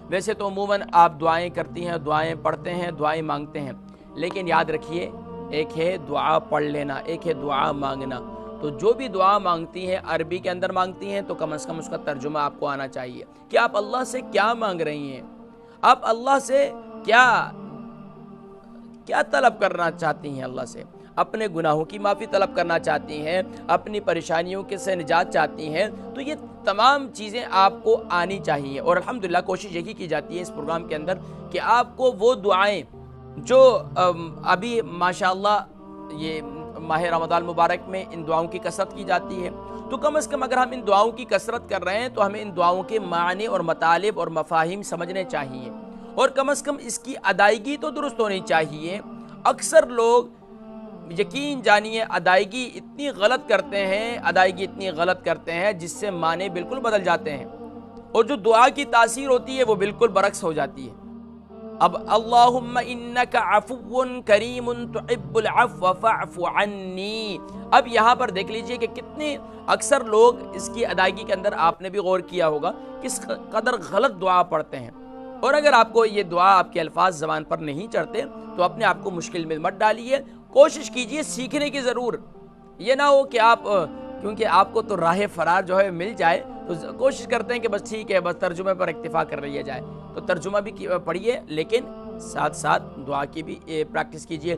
वैसे तो अमूमन आप दुआएं करती हैं, दुआएं पढ़ते हैं, दुआएं मांगते हैं, लेकिन याद रखिए एक है दुआ पढ़ लेना, एक है दुआ मांगना। तो जो भी दुआ मांगती हैं अरबी के अंदर मांगती हैं तो कम से कम उसका तर्जुमा आपको आना चाहिए कि आप अल्लाह से क्या मांग रही हैं, आप अल्लाह से क्या क्या तलब करना चाहती हैं। अल्लाह से अपने गुनाहों की माफ़ी तलब करना चाहती हैं, अपनी परेशानियों के से निजात चाहती हैं, तो ये तमाम चीज़ें आपको आनी चाहिए। और अल्हम्दुलिल्लाह कोशिश यही की जाती है इस प्रोग्राम के अंदर कि आपको वो दुआएं जो अभी माशाअल्लाह ये माह रमज़ान मुबारक में इन दुआओं की कसरत की जाती है, तो कम से कम अगर हम इन दुआओं की कसरत कर रहे हैं तो हमें इन दुआओं के माने और मतालिब और मफाहिम समझने चाहिए, और कम से कम इसकी अदायगी तो दुरुस्त होनी चाहिए। अक्सर लोग यकीन जानिए अदायगी इतनी गलत करते हैं जिससे माने बिल्कुल बदल जाते हैं, और जो दुआ की तासीर होती है वो बिल्कुल बरक्स हो जाती है। अब अल्लाहुम्मा इन्नका अफ़ुव्वुन करीमुन तुहिब्बुल अफ़्व फ़अफ़ु अन्नी, अब यहाँ पर देख लीजिए कि कितने अक्सर लोग इसकी अदायगी के अंदर आपने भी गौर किया होगा किस कदर गलत दुआ पढ़ते हैं। और अगर आपको ये दुआ आपके अल्फाज ज़बान पर नहीं चढ़ते तो अपने आप को मुश्किल में मत डालिए, कोशिश कीजिए सीखने की ज़रूर। ये ना हो कि आप क्योंकि आपको तो राह फरार जो है मिल जाए तो कोशिश करते हैं कि बस ठीक है, बस तर्जुमे पर इक्तिफा कर लिया जाए, तो तर्जुमा भी पढ़िए लेकिन साथ साथ दुआ की भी प्रैक्टिस कीजिए।